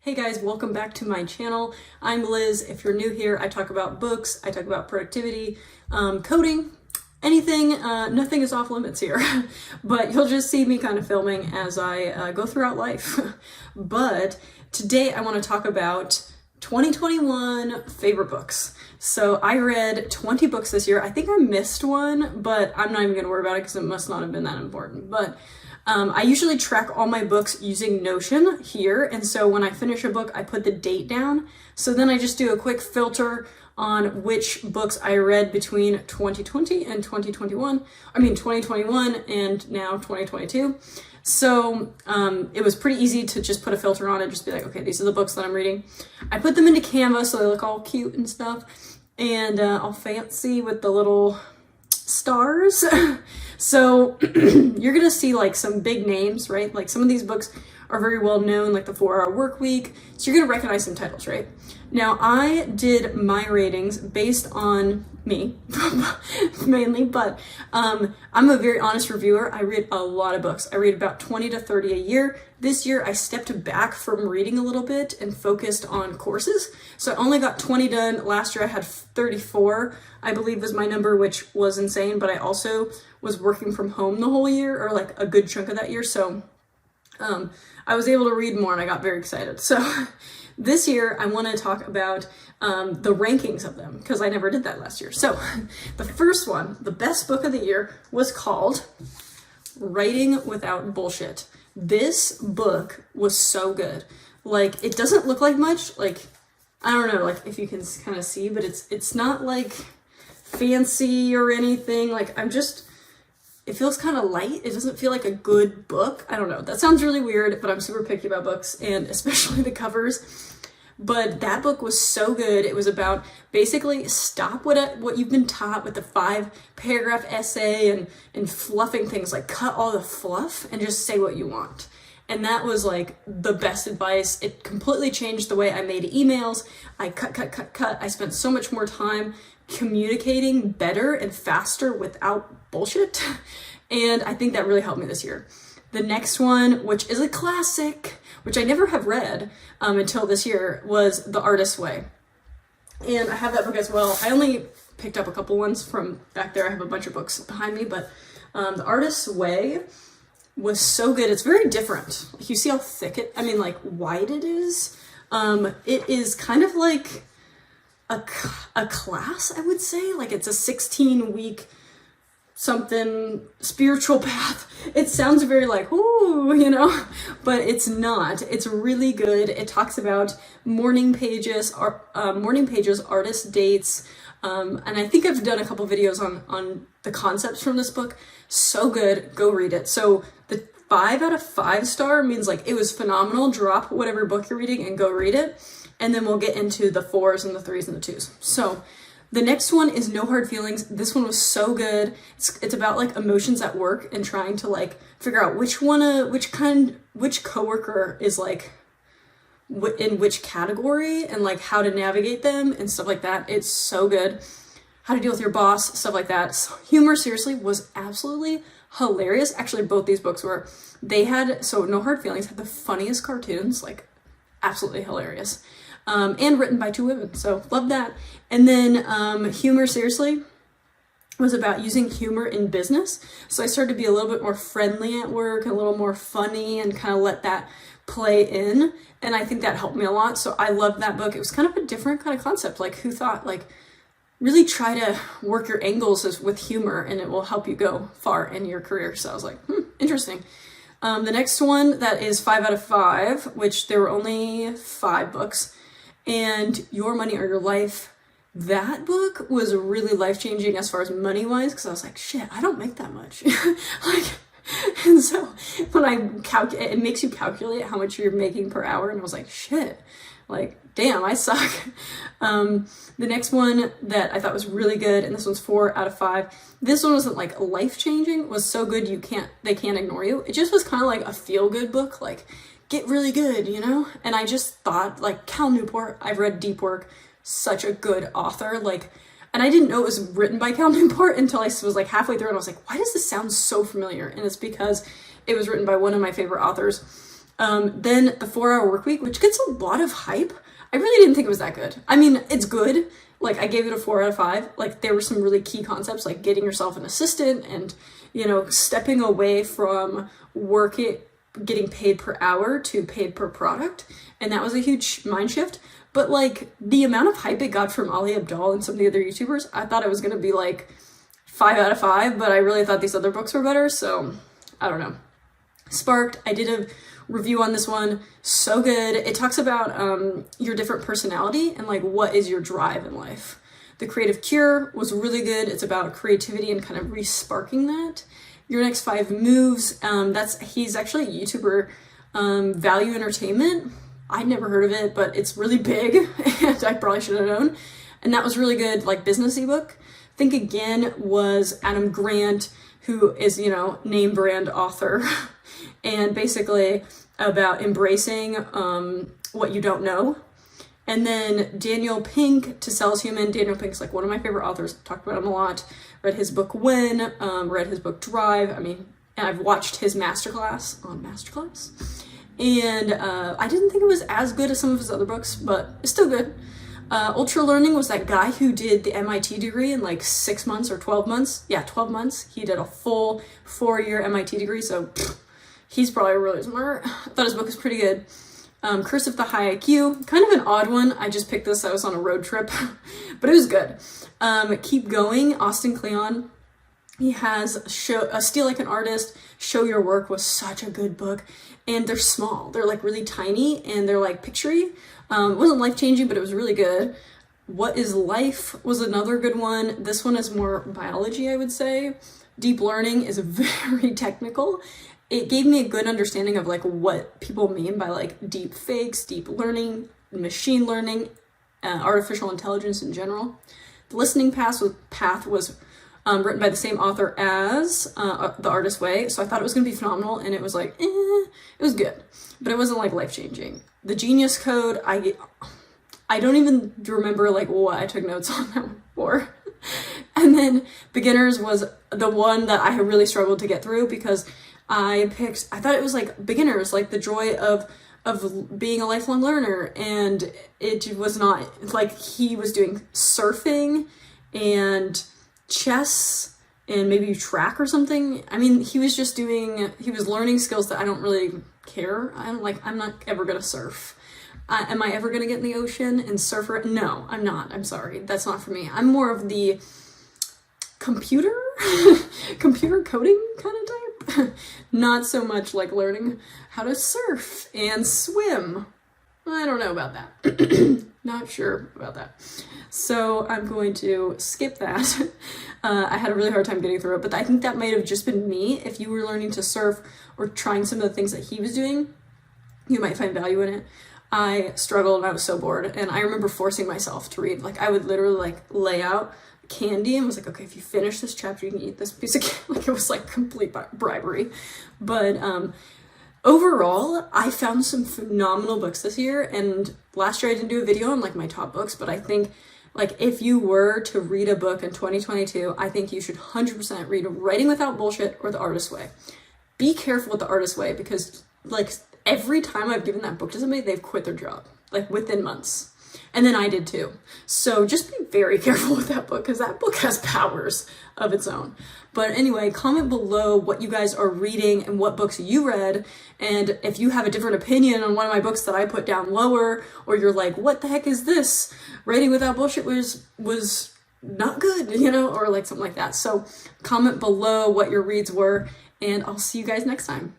Hey guys, welcome back to my channel. I'm Liz. If you're new here, I talk about books, I talk about productivity, coding, anything. Nothing is off limits here, but you'll just see me kind of filming as I go throughout life. But today I want to talk about 2021 favorite books. So I read 20 books this year. I think I missed one, but I'm not even going to worry about it because it must not have been that important. But I usually track all my books using Notion here, and so when I finish a book, I put the date down. So then I just do a quick filter on which books I read between 2020 and 2021. I mean 2021 and now 2022. So it was pretty easy to just put a filter on it, just be like, okay, these are the books that I'm reading. I put them into Canva so they look all cute and stuff, and all fancy with the little stars. So you're gonna see like some big names, right? Like some of these books are very well known, like the 4 Hour Work Week. So you're gonna recognize some titles, right? Now I did my ratings based on me mainly, but I'm a very honest reviewer. I read a lot of books. I read about 20 to 30 a year. This year I stepped back from reading a little bit and focused on courses. So I only got 20 done. Last year I had 34, I believe was my number, which was insane, but I also was working from home the whole year, or like a good chunk of that year. So I was able to read more and I got very excited. So this year I want to talk about the rankings of them, because I never did that last year. So the first one, the best book of the year, was called Writing Without Bullshit. This book was so good. Like, it doesn't look like much, like, I don't know, like if you can kind of see, but it's not like fancy or anything. Like, it feels kind of light. It doesn't feel like a good book. I don't know. That sounds really weird, but I'm super picky about books, and especially the covers. But that book was so good. It was about basically stop what you've been taught with the 5-paragraph essay and fluffing things, like cut all the fluff and just say what you want. And that was like the best advice. It completely changed the way I made emails. I cut. I spent so much more time communicating better and faster without bullshit. And I think that really helped me this year. The next one, which is a classic, which I never have read until this year, was The Artist's Way. And I have that book as well. I only picked up a couple ones from back there. I have a bunch of books behind me, but The Artist's Way was so good. It's very different. You see how thick like wide it is? It is kind of like a class, I would say. Like, it's a 16-week something spiritual path. It sounds very like, ooh, you know, but it's not. It's really good. It talks about morning pages, artist dates, and I think I've done a couple videos on the concepts from this book. So good. Go read it. So the 5 out of 5 star means like it was phenomenal. Drop whatever book you're reading and go read it. And then we'll get into the 4s and the 3s and the 2s. So the next one is No Hard Feelings. This one was so good. It's about like emotions at work and trying to like figure out which coworker is like in which category, and like how to navigate them and stuff like that. It's so good. How to deal with your boss, stuff like that. So humor, seriously, was absolutely hilarious. Actually, both these books were. So No Hard Feelings had the funniest cartoons, like absolutely hilarious. And written by 2 women, so love that. And then Humor, Seriously was about using humor in business. So I started to be a little bit more friendly at work, a little more funny, and kind of let that play in. And I think that helped me a lot. So I loved that book. It was kind of a different kind of concept. Like, who thought, like, really try to work your angles with humor and it will help you go far in your career. So I was like, interesting. The next one, that is 5 out of 5, which there were only 5 books. And Your Money or Your Life, that book was really life-changing as far as money-wise, because I was like, shit, I don't make that much. And so when it makes you calculate how much you're making per hour, and I was like, shit, like, damn, I suck. The next one that I thought was really good, and this one's 4 out of 5. This one wasn't like life-changing, was so good they can't ignore you. It just was kind of like a feel-good book, like, get really good, you know? And I just thought, like, Cal Newport, I've read Deep Work, such a good author, like, and I didn't know it was written by Cal Newport until I was like halfway through, and I was like, why does this sound so familiar? And it's because it was written by one of my favorite authors. Then the 4-Hour Workweek, which gets a lot of hype. I really didn't think it was that good. I mean, it's good. Like, I gave it a 4 out of 5. Like, there were some really key concepts, like getting yourself an assistant and, you know, stepping away from getting paid per hour to paid per product. And that was a huge mind shift. But like, the amount of hype it got from Ali Abdaal and some of the other YouTubers, I thought it was going to be like 5 out of 5, but I really thought these other books were better. So I don't know. Sparked, I did a review on this one. So good. It talks about your different personality and like what is your drive in life. The Creative Cure was really good. It's about creativity and kind of re-sparking that. Your Next 5 Moves, he's actually a YouTuber, Value Entertainment. I'd never heard of it, but it's really big and I probably should have known. And that was really good, like businessy book. Think Again was Adam Grant, who is, you know, name brand author, and basically about embracing what you don't know. And then Daniel Pink, To Sell Is Human. Daniel Pink's like one of my favorite authors. Talked about him a lot. Read his book When, read his book Drive. I mean, and I've watched his masterclass on Masterclass. And I didn't think it was as good as some of his other books, but it's still good. Ultralearning was that guy who did the MIT degree in like 6 months or 12 months. Yeah, 12 months. He did a full 4-year MIT degree, so he's probably really smart. I thought his book was pretty good. Curse of the High IQ, kind of an odd one. I just picked this, I was on a road trip, but it was good. Keep Going, Austin Kleon. He has Steal Like an Artist, Show Your Work was such a good book. And they're small. They're like really tiny and they're like picturey. It wasn't life-changing, but it was really good. What is Life was another good one. This one is more biology, I would say. Deep Learning is very technical. It gave me a good understanding of like what people mean by like deep fakes, deep learning, machine learning, artificial intelligence in general. The Listening Path was written by the same author as The Artist's Way, so I thought it was going to be phenomenal, and it was like, it was good, but it wasn't like life-changing. The Genius Code, I don't even remember like what I took notes on that one for. And then Beginners was the one that I really struggled to get through because I thought it was like beginners, like the joy of being a lifelong learner, and it was not. Like, he was doing surfing and chess and maybe track or something. I mean, he was learning skills that I don't really care. I'm not ever gonna surf. Am I ever gonna get in the ocean and surf? No, I'm not. I'm sorry. That's not for me. I'm more of the computer coding kind of type. Not so much like learning how to surf and swim. I don't know about that. Not sure about that. So I'm going to skip that. I had a really hard time getting through it, but I think that might have just been me. If you were learning to surf or trying some of the things that he was doing, you might find value in it. I struggled and I was so bored, and I remember forcing myself to read. Like, I would literally like lay out candy and was like, okay, if you finish this chapter, you can eat this piece of candy. Like, it was like complete bribery. But overall, I found some phenomenal books this year, and last year I didn't do a video on like my top books, but I think like if you were to read a book in 2022, I think you should 100% read Writing Without Bullshit or The Artist's Way. Be careful with The Artist's Way, because like every time I've given that book to somebody, they've quit their job, like within months. And then I did too. So just be very careful with that book, because that book has powers of its own. But anyway, comment below what you guys are reading and what books you read. And if you have a different opinion on one of my books that I put down lower, or you're like, what the heck is this? Writing Without Bullshit was not good, you know, or like something like that. So comment below what your reads were, and I'll see you guys next time.